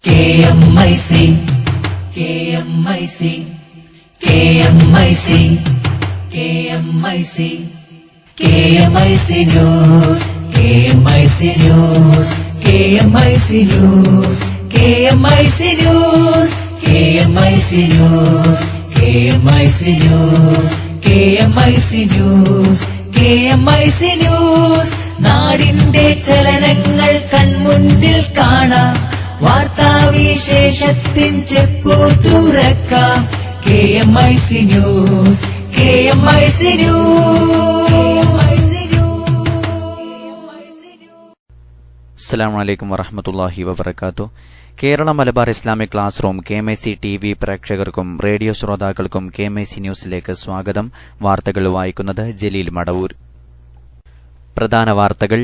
KMIC KMIC KMIC KMIC KMIC News KMIC News KMIC News KMIC News KMIC News KMIC News KMIC News KMIC News നാടിന്റെ ചലനങ്ങൾ കൺമുന്നിൽ കാണാം വാർത്താവിശേഷത്തിൻ ചെപ്പു തുറക്കാം KMIC News KMIC News. അസ്സലാമു അലൈക്കും വറഹ്മത്തുള്ളാഹി വബറകാതുഹു. Kerala Malabar Islamic class room KMIC TV പ്രേക്ഷകർക്കും റേഡിയോ ശ്രോതാക്കൾക്കും KMIC ന്യൂസിലേക്ക് സ്വാഗതം. വാർത്തകൾ വായിക്കുന്നത് ജലീൽ മടവൂർ. പ്രധാന വാർത്തകൾ.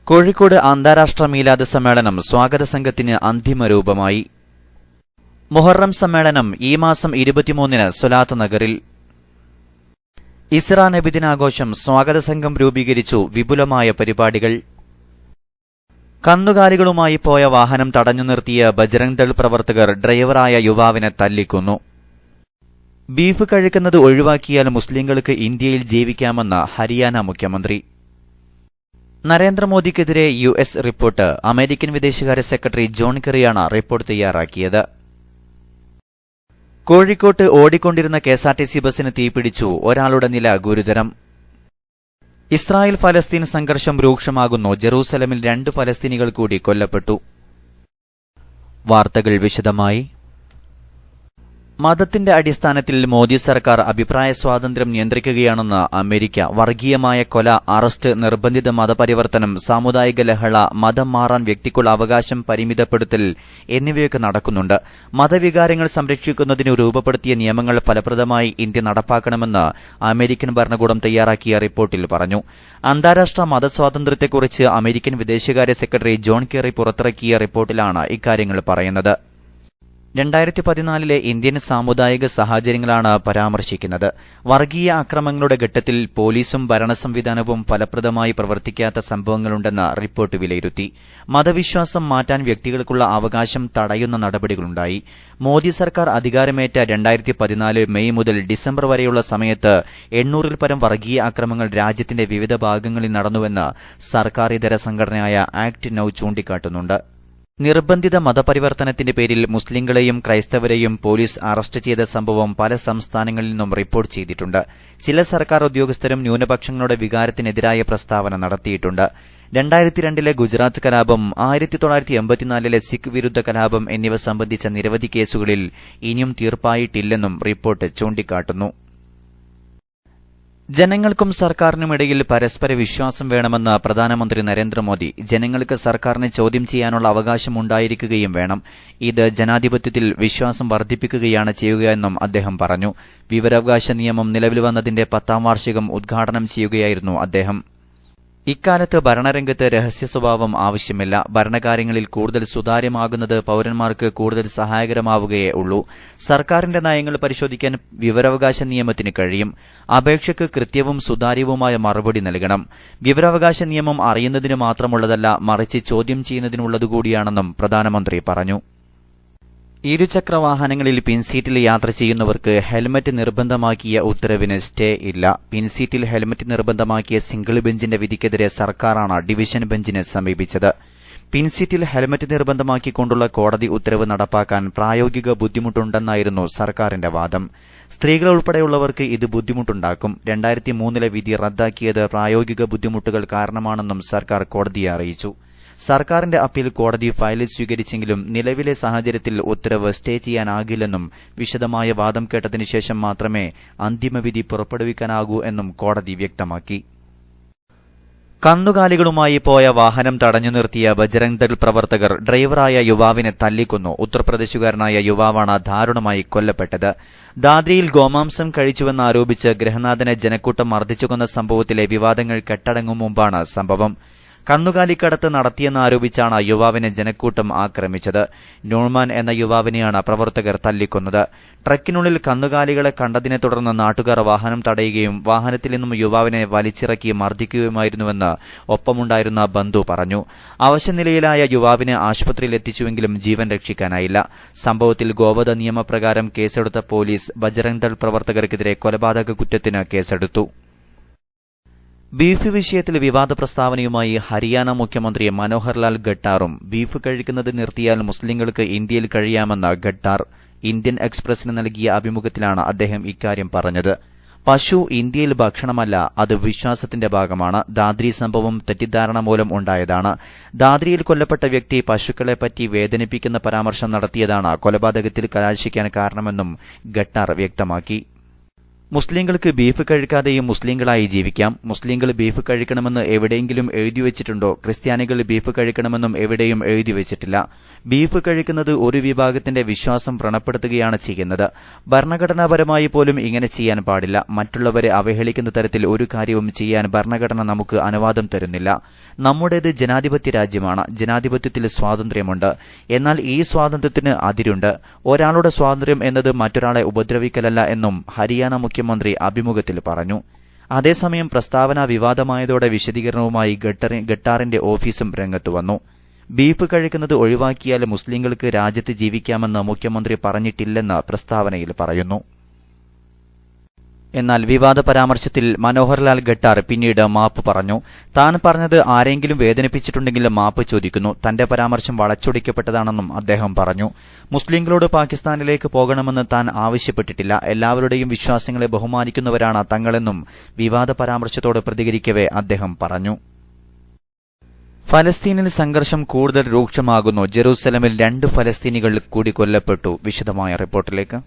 കോഴിക്കോട് അന്താരാഷ്ട്ര മീലാദ് സമ്മേളനം സ്വാഗത സംഘത്തിന് അന്തിമ രൂപമായി. മുഹറം സമ്മേളനം ഈ മാസം 23-ന് സ്വലാത്ത് നഗറിൽ. ഇസ്രാ നബിദിനാഘോഷം സ്വാഗത സംഘം രൂപീകരിച്ചു. വിപുലമായ പരിപാടികൾ. കന്നുകാലികളുമായി പോയ വാഹനം തടഞ്ഞു നിർത്തിയ ബജ്റംഗ് ദൾ പ്രവർത്തകർ ഡ്രൈവറായ യുവാവിനെ തല്ലിക്കൊന്നു. ബീഫ് കഴിക്കുന്നത് ഒഴിവാക്കിയാൽ മുസ്ലിങ്ങൾക്ക് ഇന്ത്യയിൽ ജീവിക്കാമെന്ന് ഹരിയാന മുഖ്യമന്ത്രി. നരേന്ദ്രമോദിക്കെതിരെ US റിപ്പോർട്ട്. അമേരിക്കൻ വിദേശകാര്യ സെക്രട്ടറി ജോൺ കെറിയാണ് റിപ്പോർട്ട് തയ്യാറാക്കിയത്. കോഴിക്കോട്ട് ഓടിക്കൊണ്ടിരുന്ന KSRTC ബസിന് തീപിടിച്ചു. ഒരാളുടെ നില ഗുരുതരം. ഇസ്രായേൽ ഫലസ്തീൻ സംഘർഷം രൂക്ഷമാകുന്നു. ജെറൂസലമിൽ 2 ഫലസ്തീനികൾ കൂടി കൊല്ലപ്പെട്ടു. വാർത്തകൾ വിശദമായി. മതത്തിന്റെ അടിസ്ഥാനത്തിൽ മോദി സർക്കാർ അഭിപ്രായ സ്വാതന്ത്ര്യം നിയന്ത്രിക്കുകയാണെന്ന് അമേരിക്ക. വർഗീയമായ കൊല, അറസ്റ്റ്, നിർബന്ധിത മതപരിവർത്തനം, സാമുദായിക ലഹള, മതം മാറാൻ വ്യക്തിക്കുള്ള അവകാശം പരിമിതപ്പെടുത്തൽ എന്നിവയൊക്കെ നടക്കുന്നുണ്ട്. മതവികാരങ്ങൾ സംരക്ഷിക്കുന്നതിന് രൂപപ്പെടുത്തിയ നിയമങ്ങൾ ഫലപ്രദമായി ഇന്ത്യ നടപ്പാക്കണമെന്ന് അമേരിക്കൻ ഭരണകൂടം തയ്യാറാക്കിയ റിപ്പോർട്ടിൽ പറഞ്ഞു. അന്താരാഷ്ട്ര മതസ്വാതന്ത്ര്യത്തെക്കുറിച്ച് അമേരിക്കൻ വിദേശകാര്യ സെക്രട്ടറി ജോൺ കെറി പുറത്തിറക്കിയ റിപ്പോർട്ടിലാണ് ഇക്കാര്യങ്ങൾ പറയുന്നത്. 2014-ലെ ഇന്ത്യൻ സാമുദായിക സാഹചര്യങ്ങളാണ് പരാമർശിക്കുന്നത്. വർഗീയ അക്രമങ്ങളുടെ ഘട്ടത്തിൽ പോലീസും ഭരണസംവിധാനവും ഫലപ്രദമായി പ്രവർത്തിക്കാത്ത സംഭവങ്ങളുണ്ടെന്ന് റിപ്പോർട്ട് വിലയിരുത്തി. മതവിശ്വാസം മാറ്റാൻ വ്യക്തികൾക്കുള്ള അവകാശം തടയുന്ന നടപടികളുണ്ടായി. മോദി സർക്കാർ അധികാരമേറ്റ 2014 മെയ് മുതൽ ഡിസംബർ വരെയുള്ള സമയത്ത് 800-ൽ പരം വർഗീയ അക്രമങ്ങൾ രാജ്യത്തിന്റെ വിവിധ ഭാഗങ്ങളിൽ നടന്നുവെന്ന് സർക്കാരിതര സംഘടനയായ ആക്ട് നൌ ചൂണ്ടിക്കാട്ടുന്നുണ്ട്. നിർബന്ധിത മതപരിവർത്തനത്തിന്റെ പേരിൽ മുസ്ലിങ്ങളെയും ക്രൈസ്തവരെയും പോലീസ് അറസ്റ്റ് ചെയ്ത സംഭവം പല സംസ്ഥാനങ്ങളിൽ നിന്നും റിപ്പോർട്ട് ചെയ്തിട്ടുണ്ട്. ചില സർക്കാർ ഉദ്യോഗസ്ഥരും ന്യൂനപക്ഷങ്ങളുടെ വികാരത്തിനെതിരായ പ്രസ്താവന നടത്തിയിട്ടുണ്ട്. 2002-ലെ ഗുജറാത്ത് കലാപം, 1984-ലെ സിഖ് വിരുദ്ധ കലാപം എന്നിവ സംബന്ധിച്ച നിരവധി കേസുകളിൽ ഇനിയും തീർപ്പായിട്ടില്ലെന്നും റിപ്പോർട്ട് ചൂണ്ടിക്കാട്ടുന്നു. ജനങ്ങൾക്കും സർക്കാരിനുമിടയിൽ പരസ്പര വിശ്വാസം വേണമെന്ന് പ്രധാനമന്ത്രി നരേന്ദ്രമോദി. ജനങ്ങൾക്ക് സർക്കാരിനെ ചോദ്യം ചെയ്യാനുള്ള അവകാശം ഉണ്ടായിരിക്കുകയും വേണം. ഇത് ജനാധിപത്യത്തിൽ വിശ്വാസം വർദ്ധിപ്പിക്കുകയാണ് ചെയ്യുകയെന്നും അദ്ദേഹം പറഞ്ഞു. വിവരാവകാശ നിയമം നിലവിൽ വന്നതിന്റെ 10ാം വാർഷികം ഉദ്ഘാടനം ചെയ്യുകയായിരുന്നു അദ്ദേഹം. ഇക്കാലത്ത് ഭരണരംഗത്ത് രഹസ്യ സ്വഭാവം ആവശ്യമില്ല. ഭരണകാര്യങ്ങളിൽ കൂടുതൽ സുതാര്യമാകുന്നത് പൌരന്മാർക്ക് കൂടുതൽ സഹായകരമാവുകയേ ഉള്ളൂ. സർക്കാരിന്റെ നയങ്ങൾ പരിശോധിക്കാൻ വിവരാവകാശ നിയമത്തിന് കഴിയും. അപേക്ഷയ്ക്ക് കൃത്യവും സുതാര്യവുമായ മറുപടി നൽകണം. വിവരാവകാശ നിയമം അറിയുന്നതിന് മാത്രമുള്ളതല്ല, മറിച്ച് ചോദ്യം ചെയ്യുന്നതിനുള്ളതുകൂടിയാണെന്നും പ്രധാനമന്ത്രി പറഞ്ഞു. ഇരുചക്ര വാഹനങ്ങളിൽ പിൻസീറ്റിൽ യാത്ര ചെയ്യുന്നവർക്ക് ഹെൽമറ്റ് നിർബന്ധമാക്കിയ ഉത്തരവിന് സ്റ്റേ ഇല്ല. പിൻസീറ്റിൽ ഹെൽമറ്റ് നിർബന്ധമാക്കിയ സിംഗിൾ ബെഞ്ചിന്റെ വിധിക്കെതിരെ സർക്കാരാണ് ഡിവിഷൻ ബെഞ്ചിനെ സമീപിച്ചത്. പിൻസീറ്റിൽ ഹെൽമറ്റ് നിർബന്ധമാക്കിക്കൊണ്ടുള്ള കോടതി ഉത്തരവ് നടപ്പാക്കാൻ പ്രായോഗിക ബുദ്ധിമുട്ടുണ്ടെന്നായിരുന്നു സർക്കാരിന്റെ വാദം. സ്ത്രീകൾ ഉൾപ്പെടെയുള്ളവർക്ക് ഇത് ബുദ്ധിമുട്ടുണ്ടാക്കും. 2003-ലെ വിധി റദ്ദാക്കിയത് പ്രായോഗിക ബുദ്ധിമുട്ടുകൾ കാരണമാണെന്നും സർക്കാർ കോടതിയെ അറിയിച്ചു. സർക്കാരിന്റെ അപ്പീൽ കോടതി ഫയലിൽ സ്വീകരിച്ചെങ്കിലും നിലവിലെ സാഹചര്യത്തിൽ ഉത്തരവ് സ്റ്റേ ചെയ്യാനാകില്ലെന്നും വിശദമായ വാദം കേട്ടതിനുശേഷം മാത്രമേ അന്തിമവിധി പുറപ്പെടുവിക്കാനാകൂ എന്നും കോടതി വ്യക്തമാക്കി. കന്നുകാലികളുമായി പോയ വാഹനം തടഞ്ഞു നിർത്തിയ ബജ്റംഗ് ദൾ പ്രവർത്തകർ ഡ്രൈവറായ യുവാവിനെ തല്ലിക്കൊന്നു. ഉത്തർപ്രദേശുകാരനായ യുവാവാണ് ദാരുണമായി കൊല്ലപ്പെട്ടത്. ദാദ്രിയിൽ ഗോമാംസം കഴിച്ചുവെന്നാരോപിച്ച് ഗൃഹനാഥനെ ജനക്കൂട്ടം മർദ്ദിച്ചുകൊന്ന സംഭവത്തിലെ വിവാദങ്ങൾ കെട്ടടങ്ങും മുമ്പാണ് സംഭവം. കന്നുകാലിക്കടത്ത് നടത്തിയെന്നാരോപിച്ചാണ് യുവാവിനെ ജനക്കൂട്ടം ആക്രമിച്ചത്. നോർമാൻ എന്ന യുവാവിനെയാണ് പ്രവർത്തകർ തല്ലിക്കൊന്നത്. ട്രക്കിനുള്ളിൽ കന്നുകാലികളെ കണ്ടതിനെ തുടർന്ന് നാട്ടുകാർ വാഹനം തടയുകയും വാഹനത്തിൽ നിന്നും യുവാവിനെ വലിച്ചിറക്കി മർദ്ദിക്കുകയുമായിരുന്നുവെന്ന് ഒപ്പമുണ്ടായിരുന്ന ബന്ധു പറഞ്ഞു. അവശനിലയിലായ യുവാവിനെ ആശുപത്രിയിൽ എത്തിച്ചുവെങ്കിലും ജീവൻ രക്ഷിക്കാനായില്ല. സംഭവത്തിൽ ഗോവധ നിയമപ്രകാരം കേസെടുത്ത പോലീസ് ബജറംഗ് ദൾ പ്രവർത്തകർക്കെതിരെ കൊലപാതക കുറ്റത്തിന് കേസെടുത്തു. ബീഫ് വിഷയത്തിൽ വിവാദ പ്രസ്താവനയുമായി ഹരിയാന മുഖ്യമന്ത്രി മനോഹർലാൽ ഖട്ടാറും ബീഫ് കഴിക്കുന്നത് നിർത്തിയാൽ മുസ്ലിങ്ങൾക്ക് ഇന്ത്യയിൽ കഴിയാമെന്ന് ഖട്ടാർ ഇന്ത്യൻ എക്സ്പ്രസിന് നൽകിയ അഭിമുഖത്തിലാണ് അദ്ദേഹം ഇക്കാര്യം പറഞ്ഞത്. പശു ഇന്ത്യയിൽ ഭക്ഷണമല്ല, അത് വിശ്വാസത്തിന്റെ ഭാഗമാണ്. ദാദ്രി സംഭവം തെറ്റിദ്ധാരണ മൂലം ഉണ്ടായതാണ്. ദാദ്രിയിൽ കൊല്ലപ്പെട്ട വ്യക്തി പശുക്കളെപ്പറ്റി വേദനിപ്പിക്കുന്ന പരാമർശം നടത്തിയതാണ് കൊലപാതകത്തിൽ കലാശിക്കാൻ കാരണമെന്നും ഖട്ടാർ വ്യക്തമാക്കി. മുസ്ലിങ്ങൾക്ക് ബീഫ് കഴിക്കാതെയും മുസ്ലിങ്ങളായി ജീവിക്കാം. മുസ്ലിങ്ങൾ ബീഫ് കഴിക്കണമെന്ന് എവിടെയെങ്കിലും എഴുതിവെച്ചിട്ടുണ്ടോ? ക്രിസ്ത്യാനികൾ ബീഫ് കഴിക്കണമെന്നും എവിടെയും എഴുതിവെച്ചിട്ടില്ല. ബീഫ് കഴിക്കുന്നത് ഒരു വിഭാഗത്തിന്റെ വിശ്വാസം വ്രണപ്പെടുത്തുകയാണ് ചെയ്യുന്നത്. ഭരണഘടനാപരമായി പോലും ഇങ്ങനെ ചെയ്യാൻ പാടില്ല. മറ്റുള്ളവരെ അവഹേളിക്കുന്ന തരത്തിൽ ഒരു കാര്യവും ചെയ്യാൻ ഭരണഘടന നമുക്ക് അനുവാദം തരുന്നില്ല. നമ്മുടേത് ജനാധിപത്യ രാജ്യമാണ്. ജനാധിപത്യത്തിൽ സ്വാതന്ത്ര്യമുണ്ട്. എന്നാൽ ഈ സ്വാതന്ത്ര്യത്തിന് അതിരുണ്ട്. ഒരാളുടെ സ്വാതന്ത്ര്യം എന്നത് മറ്റൊരാളെ ഉപദ്രവിക്കലല്ല എന്നും ഹരിയാന മുഖ്യമന്ത്രി അഭിമുഖത്തിൽ പറഞ്ഞു. അതേസമയം പ്രസ്താവന വിവാദമായതോടെ വിശദീകരണവുമായി ഖട്ടാറിന്റെ ഓഫീസും രംഗത്തുവന്നു. ബീഫ് കഴിക്കുന്നത് ഒഴിവാക്കിയാൽ മുസ്ലിങ്ങൾക്ക് രാജ്യത്ത് ജീവിക്കാമെന്ന് മുഖ്യമന്ത്രി പറഞ്ഞിട്ടില്ലെന്ന് പ്രസ്താവനയിൽ പറയുന്നു. എന്നാൽ വിവാദ പരാമർശത്തിൽ മനോഹർലാൽ ഖട്ടാർ പിന്നീട് മാപ്പ് പറഞ്ഞു. താൻ പറഞ്ഞത് ആരെങ്കിലും വേദനിപ്പിച്ചിട്ടുണ്ടെങ്കിൽ മാപ്പ് ചോദിക്കുന്നു. തന്റെ പരാമർശം വളച്ചൊടിക്കപ്പെട്ടതാണെന്നും അദ്ദേഹം പറഞ്ഞു. മുസ്ലിങ്ങളോട് പാകിസ്ഥാനിലേക്ക് പോകണമെന്ന് താൻ ആവശ്യപ്പെട്ടിട്ടില്ല. എല്ലാവരുടെയും വിശ്വാസങ്ങളെ ബഹുമാനിക്കുന്നവരാണ് തങ്ങളെന്നും വിവാദ പരാമർശത്തോട് പ്രതികരിക്കവെ അദ്ദേഹം പറഞ്ഞു. ഫലസ്തീനിൽ സംഘർഷം കൂടുതൽ രൂക്ഷമാകുന്നു. ജെറൂസലമിൽ 2 ഫലസ്തീനികൾ കൂടി കൊല്ലപ്പെട്ടു. വിശദമായ റിപ്പോർട്ടിലേക്ക്.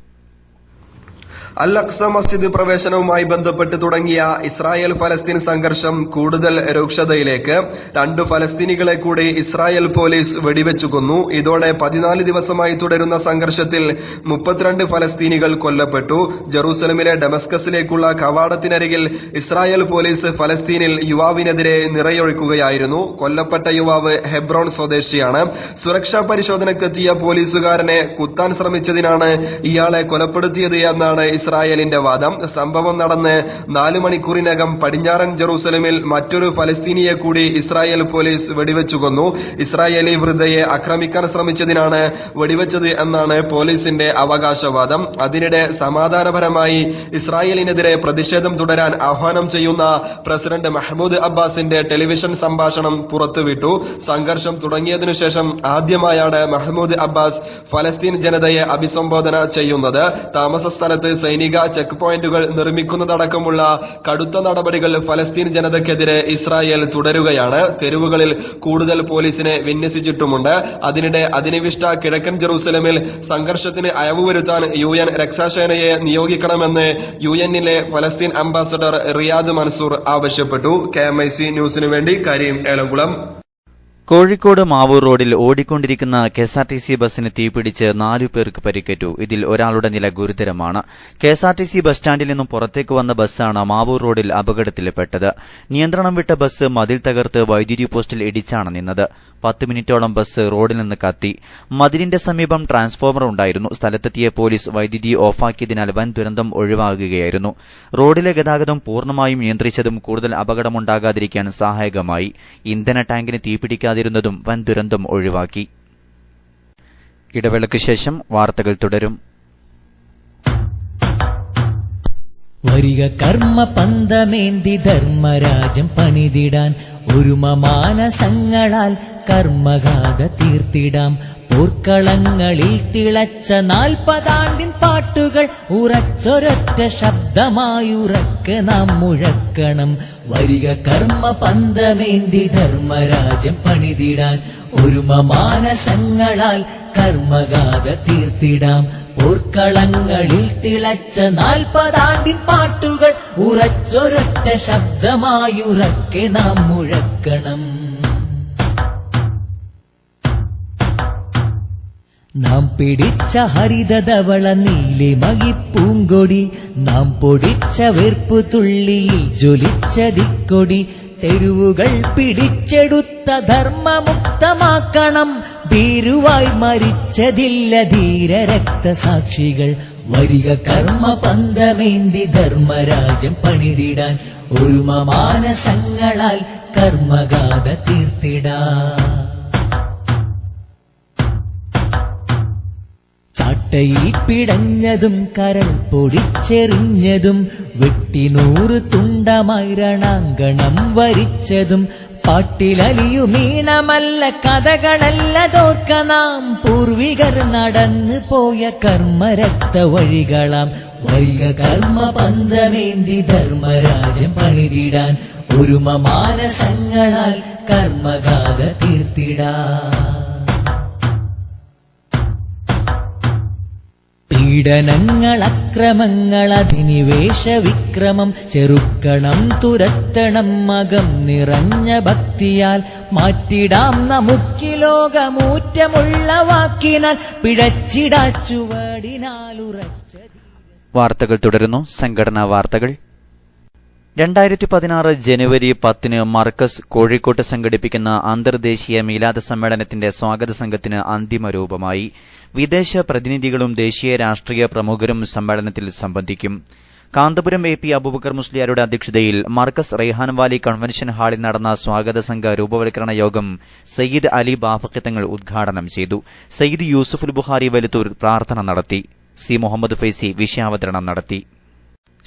അൽ അഖ്സ മസ്ജിദ് പ്രവേശനവുമായി ബന്ധപ്പെട്ട് തുടങ്ങിയ ഇസ്രായേൽ ഫലസ്തീൻ സംഘർഷം കൂടുതൽ രൂക്ഷതയിലേക്ക്. 2 ഫലസ്തീനികളെ കൂടി ഇസ്രായേൽ പോലീസ് വെടിവെച്ചു കൊന്നു. ഇതോടെ 14 ദിവസമായി തുടരുന്ന സംഘർഷത്തിൽ 32 ഫലസ്തീനികൾ കൊല്ലപ്പെട്ടു. ജെറൂസലമിലെ ഡമസ്കസിലേക്കുള്ള കവാടത്തിനരികിൽ ഇസ്രായേൽ പോലീസ് ഫലസ്തീനിൽ യുവാവിനെതിരെ നിറയൊഴിക്കുകയായിരുന്നു. കൊല്ലപ്പെട്ട യുവാവ് ഹെബ്രോൺ സ്വദേശിയാണ്. സുരക്ഷാ പരിശോധനയ്ക്കെത്തിയ പോലീസുകാരനെ കുത്താൻ ശ്രമിച്ചതിനാണ് ഇയാളെ കൊലപ്പെടുത്തിയത് എന്നാണ് ഇസ്രായേലിന്റെ വാദം. സംഭവം നടന്ന് 4 മണിക്കൂറിനകം പടിഞ്ഞാറൻ ജെറൂസലമിൽ മറ്റൊരു ഫലസ്തീനിയെ കൂടി ഇസ്രായേൽ പോലീസ് വെടിവെച്ചു കൊന്നു. ഇസ്രായേലി വൃദ്ധയെ ആക്രമിക്കാൻ ശ്രമിച്ചതിനാണ് വെടിവെച്ചത് എന്നാണ് പോലീസിന്റെ അവകാശവാദം. അതിനിടെ സമാധാനപരമായി ഇസ്രായേലിനെതിരെ പ്രതിഷേധം തുടരാൻ ആഹ്വാനം ചെയ്യുന്ന പ്രസിഡന്റ് മഹ്മൂദ് അബ്ബാസിന്റെ ടെലിവിഷൻ സംഭാഷണം പുറത്തുവിട്ടു. സംഘർഷം തുടങ്ങിയതിനു ശേഷം ആദ്യമായാണ് മഹ്മൂദ് അബ്ബാസ് ഫലസ്തീൻ ജനതയെ അഭിസംബോധന ചെയ്യുന്നത്. താമസ സ്ഥലത്ത് സൈനിക ചെക്ക് പോയിന്റുകൾ നിർമ്മിക്കുന്നതടക്കമുള്ള കടുത്ത നടപടികൾ ഫലസ്തീൻ ജനതയ്ക്കെതിരെ ഇസ്രായേൽ തുടരുകയാണ്. തെരുവുകളിൽ കൂടുതൽ പോലീസിനെ വിന്യസിച്ചിട്ടുമുണ്ട്. അതിനിടെ അധിനിവിഷ്ട കിഴക്കൻ ജെറൂസലമിൽ സംഘർഷത്തിന് അയവ് വരുത്താൻ UN രക്ഷാസേനയെ നിയോഗിക്കണമെന്ന് UNലെ ഫലസ്തീൻ അംബാസഡർ റിയാദ് മൻസൂർ ആവശ്യപ്പെട്ടു. KMIC ന്യൂസിനു വേണ്ടി കരീം ഏലംകുളം. കോഴിക്കോട് മാവൂർ റോഡിൽ ഓടിക്കൊണ്ടിരിക്കുന്ന KSRTC ബസിന് തീപിടിച്ച് 4 പേർക്ക് പരിക്കേറ്റു. ഇതിൽ ഒരാളുടെ നില ഗുരുതരമാണ്. KSRTC ബസ് സ്റ്റാൻഡിൽ നിന്നും പുറത്തേക്ക് വന്ന ബസ്സാണ് മാവൂർ റോഡിൽ അപകടത്തിൽപ്പെട്ടത്. നിയന്ത്രണം വിട്ട ബസ് മതിൽ തകർത്ത് വൈദ്യുതി പോസ്റ്റിൽ ഇടിച്ചാണ് നിന്നത്. 10 മിനിറ്റോളം ബസ് റോഡിൽ നിന്ന് കത്തി. മതിലിന്റെ സമീപം ട്രാൻസ്ഫോമർ ഉണ്ടായിരുന്നു. സ്ഥലത്തെത്തിയ പോലീസ് വൈദ്യുതി ഓഫാക്കിയതിനാൽ വൻ ദുരന്തം ഒഴിവാകുകയായിരുന്നു. റോഡിലെ ഗതാഗതം പൂർണ്ണമായും നിയന്ത്രിച്ചതും കൂടുതൽ അപകടമുണ്ടാകാതിരിക്കാൻ സഹായകമായി. ഇന്ധന ടാങ്കിന് തീപിടിക്കാതിരുന്നതും വൻ ദുരന്തം ഒഴിവാക്കി. ഇടവേളയ്ക്ക് ശേഷം വാർത്തകൾ തുടരും. വരിക കർമ്മ പന്തമേന്തി ധർമ്മരാജം പണിതിടാൻ ഒരുമ മാനസങ്ങളാൽ കർമ്മഗാഥ തീർത്തിടാം. പോർക്കളങ്ങളിൽ തിളച്ച 40 ആണ്ടിൻ പാട്ടുകൾ ഉറച്ചൊരൊറ്റ ശബ്ദമായുറക്കെ നാം മുഴക്കണം. വരിക കർമ്മ പന്തമേന്തി ധർമ്മരാജം പണിതിടാൻ ഒരുമ മാനസങ്ങളാൽ കർമ്മഗാഥ തീർത്തിടാം. പോർക്കളങ്ങളിൽ തിളച്ച 40 ആണ്ടിൻ പാട്ടുകൾ ഉറച്ചൊരൊറ്റ ശബ്ദമായുറക്കെ നാം മുഴക്കണം. നാം പിടിച്ച ഹരിതധവള നീലിമകി പൂങ്കൊടി, നാം പൊടിച്ച വെർപ്പു തുള്ളിയിൽ ജ്വലിച്ച ദിക്കൊടി, തെരുവുകൾ പിടിച്ചെടുത്ത ധർമ്മമുക്തമാക്കണം. ഭീരുവായി മരിച്ചതില്ല ധീര രക്തസാക്ഷികൾ. വരിക കർമ്മ പന്തമേന്തി ധർമ്മരാജ്യം പണിതിടാൻ. ഒരുമ മാനസങ്ങളാൽ കർമ്മഗാഥ തീർത്തിടാൻ. ചാട്ടയിൽ പിടഞ്ഞതും കരൾ പൊടിച്ചെറിഞ്ഞതും വെട്ടിനൂറ് തുണ്ടമായി രണാങ്കണം വരിച്ചതും പാട്ടിലലിയുമീണമല്ല കഥകളല്ല തോർക്ക നാം. പൂർവികർ നടന്നു പോയ കർമ്മരക്ത വഴികളാം. വരിക കർമ്മ പന്തമേന്തി ധർമ്മരാജ്യം പണിതിടാൻ. ഒരുമ മാനസങ്ങളാൽ കർമ്മഗാഥ തീർത്തിടാൻ. പീഡനങ്ങൾ അക്രമങ്ങൾ അധിനിവേശ വിക്രമം ചെറുക്കണം തുരത്തണം മകം നിറഞ്ഞ ഭക്തിയാൽ. മാറ്റിടാം നമുക്കി ലോകമൂറ്റമുള്ള വാക്കിനാൽ പിഴച്ചിടാച്ചുവടിനാലുറച്ച. വാർത്തകൾ തുടരുന്നു. സംഘടനാ വാർത്തകൾ. 2016 ജനുവരി 10 മർക്കസ് കോഴിക്കോട്ട് സംഘടിപ്പിക്കുന്ന അന്തർദേശീയ മീലാദ് സമ്മേളനത്തിന്റെ സ്വാഗത സംഘത്തിന് അന്തിമ രൂപമായി. വിദേശ പ്രതിനിധികളും ദേശീയ രാഷ്ട്രീയ പ്രമുഖരും സമ്മേളനത്തിൽ സംബന്ധിക്കും. കാന്തപുരം AP അബൂബക്കർ മുസ്ലിയാരുടെ അധ്യക്ഷതയിൽ മർക്കസ് റെയ്ഹാൻ വാലി കൺവെൻഷൻ ഹാളിൽ നടന്ന സ്വാഗത സംഘ രൂപവൽക്കരണ യോഗം സയ്യിദ് അലി ബാഫഖി തങ്ങൾ ഉദ്ഘാടനം ചെയ്തു. സയ്യിദ് യൂസുഫുൽ ബുഖാരി വലുത്തൂർ പ്രാർത്ഥന നടത്തി. സി മുഹമ്മദ് ഫൈസി വിഷയാവതരണം നടത്തി.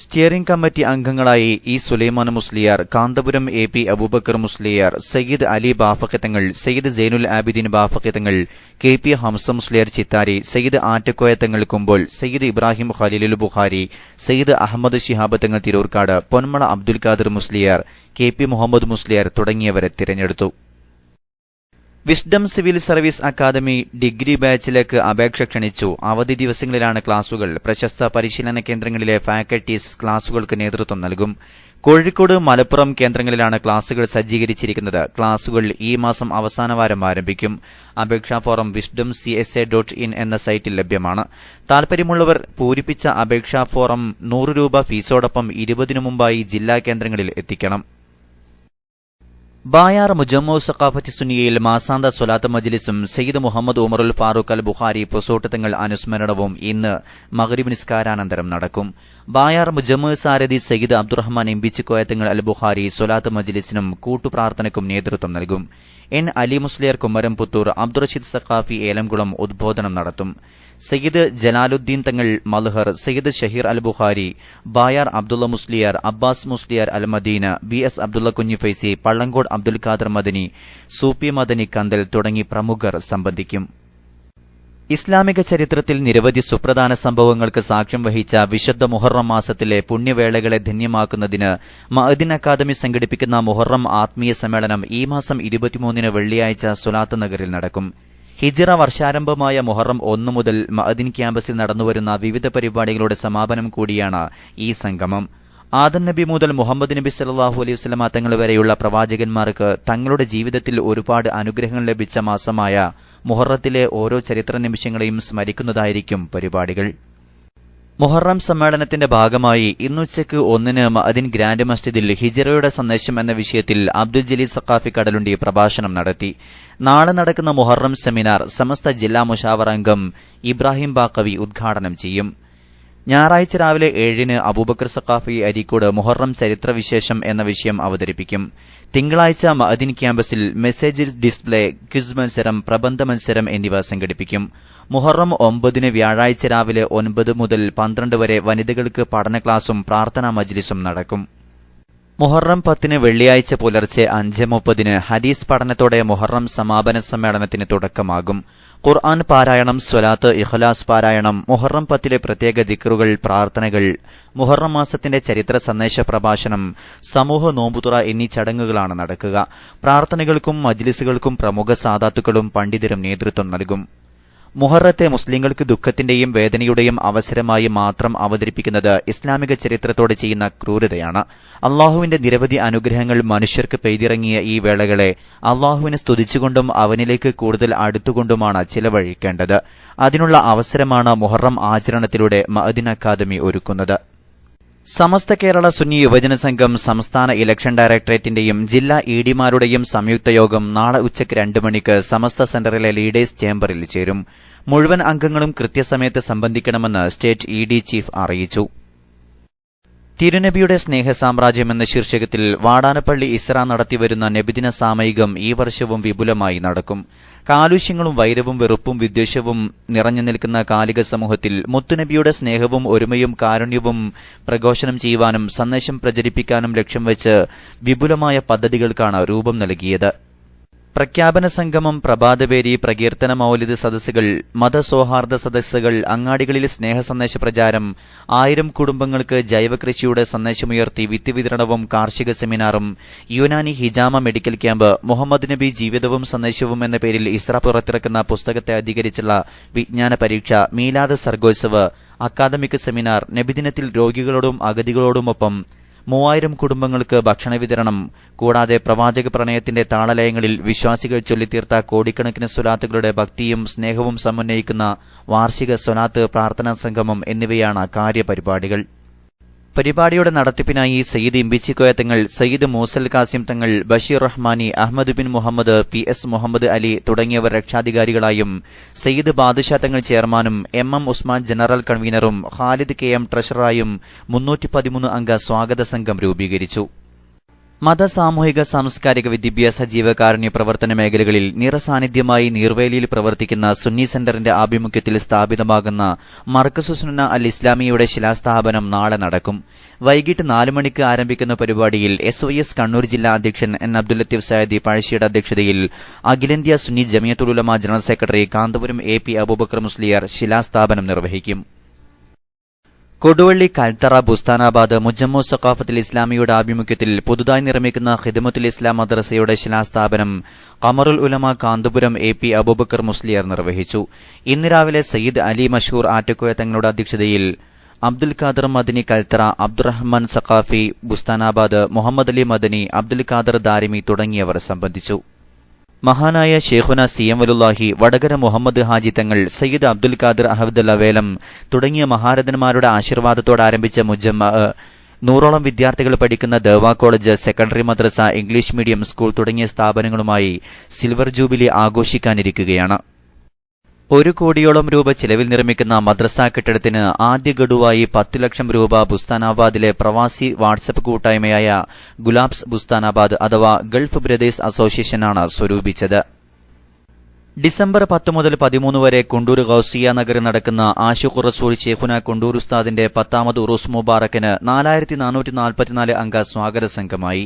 സ്റ്റിയറിംഗ് കമ്മിറ്റി അംഗങ്ങളായി ഇ സുലൈമാൻ മുസ്ലിയാർ, കാന്തപുരം AP അബൂബക്കർ മുസ്ലിയാർ, സയ്യിദ് അലി ബാഫഖി തങ്ങൾ, സയ്യിദ് സൈനുൽ ആബിദീൻ ബാഫഖി തങ്ങൾ, KP ഹംസ മുസ്ലിയാർ ചിത്താരി, സയ്യിദ് ആറ്റക്കോയ തങ്ങൾ കുമ്പോൾ, സയ്യിദ് ഇബ്രാഹിം ഖലീലുൽ ബുഖാരി, സയ്യിദ് അഹമ്മദ് ശിഹാബ് തങ്ങൾ തിരൂർക്കാട്, പൊന്മള അബ്ദുൽ ഖാദർ മുസ്ലിയാർ, KP മുഹമ്മദ് മുസ്ലിയാർ തുടങ്ങിയവരെ തിരഞ്ഞെടുത്തു. Wisdom civil service academy degree ബാച്ചിലേക്ക് അപേക്ഷ ക്ഷണിച്ചു. അവധി ദിവസങ്ങളിലാണ് ക്ലാസുകൾ. പ്രശസ്ത പരിശീലന കേന്ദ്രങ്ങളിലെ ഫാക്കൽറ്റീസ് ക്ലാസുകൾക്ക് നേതൃത്വം നൽകും. കോഴിക്കോട്, മലപ്പുറം കേന്ദ്രങ്ങളിലാണ് ക്ലാസുകൾ സജ്ജീകരിച്ചിരിക്കുന്നത്. ക്ലാസുകൾ ഈ മാസം അവസാനവാരം ആരംഭിക്കും. അപേക്ഷാ ഫോറം wisdom.csa.in എന്ന സൈറ്റിൽ ലഭ്യമാണ്. താൽപര്യമുള്ളവർ പൂരിപ്പിച്ച അപേക്ഷാ ഫോറം 100 രൂപ ഫീസോടൊപ്പം 20 മുമ്പായി ജില്ലാ കേന്ദ്രങ്ങളിൽ എത്തിക്കണം. ബായാർ മുജമ്മു സഖാഫത്തി സുന്നിയയിൽ മാസാന്ത സ്വലാത്ത് മജ്ലിസും സയ്യിദ് മുഹമ്മദ് ഉമറുൽ ഫാറൂഖ് അൽ ബുഖാരി പൊസോട്ട് തങ്ങൾ അനുസ്മരണവും ഇന്ന് മഗ്രിബ് നിസ്കാരാനന്തരം നടക്കും. ബായാർ മുജമ്മു സാരഥി സയ്യിദ് അബ്ദുറഹ്മാൻ എംബിച്ചിക്കോയ തങ്ങൾ അൽ ബുഖാരി സ്വലാത്ത് മജ്ലിസിനും കൂട്ടുപ്രാർത്ഥനയ്ക്കും നേതൃത്വം നൽകും. N അലി മുസ്ലിയാർ കുമ്മരംപുത്തൂർ, അബ്ദുറഷീദ് സഖാഫി ഏലംകുളം ഉദ്ബോധനം നടത്തും. സയ്യിദ് ജലാലുദ്ദീൻ തങ്ങൾ മൽഹർ, സയ്യിദ് ഷഹീർ അൽ ബുഖാരി, ബായാർ അബ്ദുള്ള മുസ്ലിയാർ, അബ്ബാസ് മുസ്ലിയാർ അൽ മദീന, BS അബ്ദുള്ള കുഞ്ഞി ഫൈസി, പള്ളങ്കോട് അബ്ദുൽ ഖാദർ മദനി, സൂപ്പി മദനി കന്തൽ തുടങ്ങി പ്രമുഖർ സംബന്ധിക്കും. ഇസ്ലാമിക ചരിത്രത്തിൽ നിരവധി സുപ്രധാന സംഭവങ്ങൾക്ക് സാക്ഷ്യം വഹിച്ച വിശുദ്ധ മുഹറം മാസത്തിലെ പുണ്യവേളകളെ ധന്യമാക്കുന്നതിന് മഅദിൻ അക്കാദമി സംഘടിപ്പിക്കുന്ന മുഹറം ആത്മീയ സമ്മേളനം ഈ മാസം 23 വെള്ളിയാഴ്ച സ്വലാത്ത് നഗറിൽ നടക്കും. ഹിജ്റ വർഷാരംഭമായ മുഹറം 1 മുതൽ മഅദിൻ ക്യാമ്പസിൽ നടന്നുവരുന്ന വിവിധ പരിപാടികളുടെ സമാപനം കൂടിയാണ് ഈ സംഗമം. ആദം നബി മുതൽ മുഹമ്മദ് നബി സല്ലല്ലാഹു അലൈഹി വസല്ലമ തങ്ങൾ വരെയുള്ള പ്രവാചകന്മാർക്ക് തങ്ങളുടെ ജീവിതത്തിൽ ഒരുപാട് അനുഗ്രഹങ്ങൾ ലഭിച്ച മാസമായ മുഹറത്തിലെ ഓരോ ചരിത്ര നിമിഷങ്ങളെയും സ്മരിക്കുന്നതായിരിക്കും പരിപാടികൾ. മുഹറം സമ്മേളനത്തിന്റെ ഭാഗമായി ഇന്നുച്ചയ്ക്ക് 1 മഅദിൻ ഗ്രാൻഡ് മസ്ജിദിൽ ഹിജ്റയുടെ സന്ദേശം എന്ന വിഷയത്തിൽ അബ്ദുൽ ജലീൽ സഖാഫി കടലുണ്ടി പ്രഭാഷണം നടത്തി. നാളെ നടക്കുന്ന മുഹറം സെമിനാർ സമസ്ത ജില്ലാ മുശാവറ അംഗം ഇബ്രാഹിം ബാക്കവി ഉദ്ഘാടനം ചെയ്യും. ഞായറാഴ്ച രാവിലെ 7 അബൂബക്കർ സഖാഫി അരീക്കോട് മുഹറം ചരിത്രവിശേഷം എന്ന വിഷയം അവതരിപ്പിക്കും. തിങ്കളാഴ്ച മഅദിൻ ക്യാമ്പസിൽ മെസ്സേജ് ഡിസ്പ്ലേ, ക്വിസ് മത്സരം, പ്രബന്ധ മത്സരം എന്നിവ സംഘടിപ്പിക്കും. മുഹറം 9 വ്യാഴാഴ്ച രാവിലെ 9 മുതൽ 12 വരെ വനിതകൾക്ക് പഠന ക്ലാസും പ്രാർത്ഥനാ മജ്ലിസും നടക്കും. മുഹറം 10 വെള്ളിയാഴ്ച പുലർച്ചെ 5:30 ഹദീസ് പഠനത്തോടെ മുഹറം സമാപന സമ്മേളനത്തിന് തുടക്കമാകും. ഖുർആൻ പാരായണം, സ്വലാത്ത്, ഇഖ്ലാസ് പാരായണം, മുഹറം 10 പ്രത്യേക ദിക്റുകൾ, പ്രാർത്ഥനകൾ, മുഹറം മാസത്തിന്റെ ചരിത്ര സന്ദേശ പ്രഭാഷണം, സമൂഹ നോമ്പുതുറ എന്നീ ചടങ്ങുകളാണ് നടക്കുക. പ്രാർത്ഥനകൾക്കും മജ്ലിസുകൾക്കും പ്രമുഖ സാദാത്തുക്കളും പണ്ഡിതരും നേതൃത്വം നൽകും. മുഹറത്തെ മുസ്ലിങ്ങൾക്ക് ദുഃഖത്തിന്റെയും വേദനയുടെയും അവസരമായി മാത്രം അവതരിപ്പിക്കുന്നത് ഇസ്ലാമിക ചരിത്രത്തോട് ചെയ്യുന്ന ക്രൂരതയാണ്. അള്ളാഹുവിന്റെ നിരവധി അനുഗ്രഹങ്ങൾ മനുഷ്യർക്ക് പെയ്തിറങ്ങിയ ഈ വേളകളെ അള്ളാഹുവിനെ സ്തുതിച്ചുകൊണ്ടും അവനിലേക്ക് കൂടുതൽ അടുത്തുകൊണ്ടുമാണ് ചിലവഴിക്കേണ്ടത്. അതിനുള്ള അവസരമാണ് മുഹറം ആചരണത്തിലൂടെ മഅദിൻ അക്കാദമി ഒരുക്കുന്നത്. സമസ്ത കേരള സുന്നി യുവജന സംഘം സംസ്ഥാന ഇലക്ഷൻ ഡയറക്ടറേറ്റിന്റെയും ജില്ലാ ഇഡിമാരുടെയും സംയുക്ത യോഗം നാളെ ഉച്ചയ്ക്ക് 2 മണിക്ക് സമസ്ത സെന്ററിലെ ലീഡേഴ്സ് ചേംബറിൽ ചേരും. മുഴുവൻ അംഗങ്ങളും കൃത്യസമയത്ത് സംബന്ധിക്കണമെന്ന് സ്റ്റേറ്റ് ഇഡി ചീഫ് അറിയിച്ചു. തിരുനബിയുടെ സ്നേഹസാമ്രാജ്യം എന്ന ശീർഷകത്തിൽ വാടാനപ്പള്ളി ഇസ്ര നടത്തിവരുന്ന നബിദിന സാമയികം ഈ വർഷവും വിപുലമായി നടക്കും. കാലുഷ്യങ്ങളും വൈരവും വെറുപ്പും വിദ്വേഷവും നിറഞ്ഞു നിൽക്കുന്ന കാലിക സമൂഹത്തിൽ മുത്തുനബിയുടെ സ്നേഹവും ഒരുമയും കാരുണ്യവും പ്രഘോഷണം ചെയ്യുവാനും സന്ദേശം പ്രചരിപ്പിക്കാനും ലക്ഷ്യം വെച്ച് വിപുലമായ പദ്ധതികൾക്കാണ് രൂപം നൽകിയത്. പ്രഖ്യാപന സംഗമം, പ്രഭാതപേരി, പ്രകീർത്തന മൗലിദ് സദസ്സുകൾ, മതസൗഹാർദ്ദ സദസ്സുകൾ, അങ്ങാടികളിൽ സ്നേഹസന്ദേശ പ്രചാരം, 1000 കുടുംബങ്ങൾക്ക് ജൈവകൃഷിയുടെ സന്ദേശമുയർത്തി വിത്ത് വിതരണവും കാർഷിക സെമിനാറും, യുനാനി ഹിജാമ മെഡിക്കൽ ക്യാമ്പ്, മുഹമ്മദ് നബി ജീവിതവും സന്ദേശവും എന്ന പേരിൽ ഇസ്ര പുറത്തിറക്കുന്ന പുസ്തകത്തെ അധികരിച്ചുള്ള വിജ്ഞാന പരീക്ഷ, മീലാദ് സർഗോത്സവ്, അക്കാദമിക് സെമിനാർ, നബിദിനത്തിൽ രോഗികളോടും അഗതികളോടുമൊപ്പം 3000 കുടുംബങ്ങൾക്ക് ഭക്ഷണ വിതരണം, കൂടാതെ പ്രവാചക പ്രണയത്തിന്റെ താളലയങ്ങളിൽ വിശ്വാസികൾ ചൊല്ലിത്തീർത്ത കോടിക്കണക്കിന് സ്വലാത്തുകളുടെ ഭക്തിയും സ്നേഹവും സമന്വയിക്കുന്ന വാർഷിക സ്വലാത്ത് പ്രാർത്ഥനാ സംഗമം എന്നിവയാണ് കാര്യപരിപാടികൾ. പരിപാടിയുടെ നടത്തിപ്പിനായി സയ്യിദ് ഇമ്പിച്ചിക്കോയ തങ്ങൾ, സയ്യിദ് മൂസൽ കാസിം തങ്ങൾ, ബഷീർ റഹ്മാനി, അഹമ്മദ് ബിൻ മുഹമ്മദ്, PS മുഹമ്മദ് അലി തുടങ്ങിയവർ രക്ഷാധികാരികളായും, സയ്യിദ് ബാദുഷാ തങ്ങൾ ചെയർമാനും, MM ഉസ്മാൻ ജനറൽ കൺവീനറും, ഖാലിദ് KM ട്രഷററായും 313 അംഗ സ്വാഗത സംഘം രൂപീകരിച്ചു. മത, സാമൂഹിക, സാംസ്കാരിക, വിദ്യാഭ്യാസ, ജീവകാരുണ്യ പ്രവർത്തന മേഖലകളിൽ നിറസാന്നിധ്യമായി നീർവേലിയിൽ പ്രവർത്തിക്കുന്ന സുന്നി സെന്ററിന്റെ ആഭിമുഖ്യത്തിൽ സ്ഥാപിതമാകുന്ന മർക്കസു സുന്ന അൽ ഇസ്ലാമിയുടെ ശിലാസ്ഥാപനം നാളെ നടക്കും. വൈകിട്ട് 4 മണിക്ക് ആരംഭിക്കുന്ന പരിപാടിയിൽ SYS കണ്ണൂർ ജില്ലാ അധ്യക്ഷൻ N അബ്ദുൽ ലത്തീഫ് സയദി പഴശ്ശിയുടെ അധ്യക്ഷതയിൽ അഖിലേന്ത്യാ Sunni Jamiyyathul Ulama general secretary Kanthapuram AP Abubakar Musliyar ശിലാസ്ഥാപനം നിർവഹിക്കും. കൊടുവള്ളി, കൽത്തറ, ബുസ്താനാബാദ് മുജമ്മു സഖാഫത്തുൽ ഇസ്ലാമിയുടെ ആഭിമുഖ്യത്തിൽ പുതുതായി നിർമ്മിക്കുന്ന ഖിദ്മത്തുൽ ഇസ്ലാം മദ്രസയുടെ ശിലാസ്ഥാപനം ഖമറുൽ ഉലമ കാന്തപുരം AP അബൂബക്കർ മുസ്ലിയാർ നിർവഹിച്ചു. ഇന്ന് രാവിലെ സയ്യിദ് അലി മഷ്ഹൂർ ആറ്റക്കോയ തങ്ങളുടെ അധ്യക്ഷതയിൽ അബ്ദുൽ ഖാദർ മദനി കൽത്തറ, അബ്ദുറഹ്മാൻ സഖാഫി ബുസ്താനാബാദ്, മുഹമ്മദ് അലി മദനി, അബ്ദുൽ ഖാദർ ദാരിമി തുടങ്ങിയവർ സംബന്ധിച്ചു. മഹാനായ ഷേഖുന CM വലുല്ലാഹി, വടകര മുഹമ്മദ് ഹാജി തങ്ങൾ, സയ്യിദ് അബ്ദുൽ ഖാദർ അഹമ്മദ് അവേലം തുടങ്ങിയ മഹാരഥന്മാരുടെ ആശീർവാദത്തോടെ ആരംഭിച്ച മുജമ്മ 100ഓളം വിദ്യാർത്ഥികൾ പഠിക്കുന്ന ദേവാ കോളേജ്, സെക്കൻഡറി മദ്രസ, ഇംഗ്ലീഷ് മീഡിയം സ്കൂൾ തുടങ്ങിയ സ്ഥാപനങ്ങളുമായി സിൽവർ ജൂബിലി ആഘോഷിക്കാനിരിക്കുകയാണ്. 1 കോടിയോളം രൂപ ചെലവിൽ നിർമ്മിക്കുന്ന മദ്രസ കെട്ടിടത്തിന് ആദ്യ ഗഡുവായി 10 ലക്ഷം രൂപ ബുസ്താനാബാദിലെ പ്രവാസി വാട്സ്ആപ്പ് കൂട്ടായ്മയായ ഗുലാബ്സ് ബുസ്താനാബാദ് അഥവാ ഗൾഫ് ബ്രദേഴ്സ് അസോസിയേഷനാണ് സ്വരൂപിച്ചത്. ഡിസംബർ 10 മുതൽ 13 വരെ കുണ്ടൂർ ഗൌസിയ നഗറിൽ നടക്കുന്ന ആശുഖുർ റസൂൽ ഷേഖുന കുണ്ടൂർ ഉസ്താദിന്റെ 10ാമത് ഉറൂസ് മുബാറക്കിന് 4444 അംഗ സ്വാഗത സംഘമായി.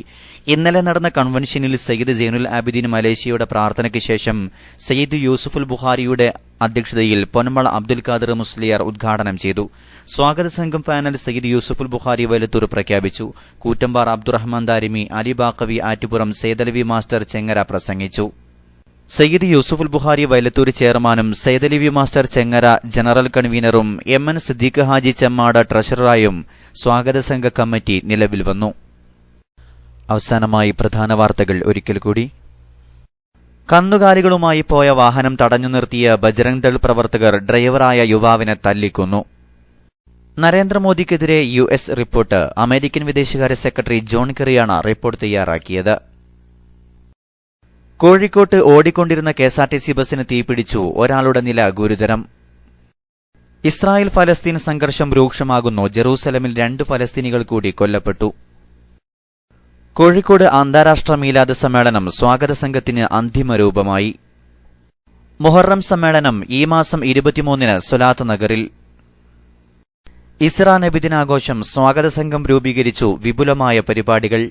ഇന്നലെ നടന്ന കൺവെൻഷനിൽ സയ്യിദ് സൈനുൽ ആബിദീൻ മലേഷ്യയുടെ പ്രാർത്ഥനയ്ക്ക് ശേഷം സയ്യിദ് യൂസുഫുൽ ബുഖാരിയുടെ അധ്യക്ഷതയിൽ പൊന്മള അബ്ദുൽ ഖാദർ മുസ്ലിയാർ ഉദ്ഘാടനം ചെയ്തു. സ്വാഗത സംഘം പാനൽ സയ്യിദ് യൂസുഫുൽ ബുഖാരി വലത്തൂർ പ്രഖ്യാപിച്ചു. കൂറ്റമ്പാർ അബ്ദുറഹ്മാൻ ദാരിമി, അലി ബാഖവി ആറ്റുപുറം, സൈദലവി മാസ്റ്റർ ചെങ്ങര പ്രസംഗിച്ചു. സയ്യിദ് യൂസുഫുൽ ബുഖാരി വൈലത്തൂർ ചെയർമാനും സൈദലവി മാസ്റ്റർ ചെങ്ങര ജനറൽ കൺവീനറും MN സിദ്ദീഖ് ഹാജി ചെമ്മാട് ട്രഷററായും സ്വാഗത സംഘ കമ്മിറ്റി നിലവിൽ വന്നു. അവസാനമായി പ്രധാന വാർത്തകൾ ഒരിക്കൽ കൂടി. കന്നുകാലികളുമായി പോയ വാഹനം തടഞ്ഞു നിർത്തിയ ബജ്റംഗ് ദൾ പ്രവർത്തകർ ഡ്രൈവറായ യുവാവിനെ തല്ലിക്കൊന്നു. നരേന്ദ്രമോദിക്കെതിരെ US റിപ്പോർട്ട്. അമേരിക്കൻ വിദേശകാര്യ സെക്രട്ടറി ജോൺ കെറിയാണ് റിപ്പോർട്ട് തയ്യാറാക്കിയത്. കോഴിക്കോട്ട് ഓടിക്കൊണ്ടിരുന്ന KSRTC ബസിന് തീപിടിച്ചു. ഒരാളുടെ നില ഗുരുതരം. ഇസ്രായേൽ ഫലസ്തീൻ സംഘർഷം രൂക്ഷമാകുന്നു. ജെറൂസലമിൽ 2 ഫലസ്തീനികൾ കൂടി കൊല്ലപ്പെട്ടു. കോഴിക്കോട് അന്താരാഷ്ട്ര മീലാദ് സമ്മേളനം സ്വാഗത സംഘത്തിന് അന്തിമ രൂപമായി. മുഹറം സമ്മേളനം ഈ മാസം 23-ന് സ്വലാത്ത് നഗറിൽ. ഇസ്രാ നബിദിനാഘോഷം സ്വാഗത സംഘം രൂപീകരിച്ചു. വിപുലമായ പരിപാടികൾ.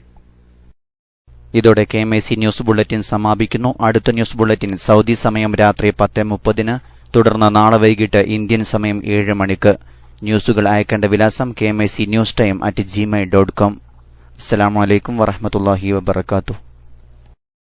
ഇതോടെ KMAC ന്യൂസ് ബുള്ളറ്റിൻ സമാപിക്കുന്നു. അടുത്ത ന്യൂസ് ബുള്ളറ്റിൻ സൌദി സമയം രാത്രി 10:30-ന്, തുടർന്ന് നാളെ വൈകിട്ട് ഇന്ത്യൻ സമയം 7 മണിക്ക്. ന്യൂസുകൾ അയക്കേണ്ട വിലാസം KMAC newstime@gmail.com. അസ്സലാമു അലൈക്കും വറഹ്മത്തുള്ളാഹി വബറകാതുഹു.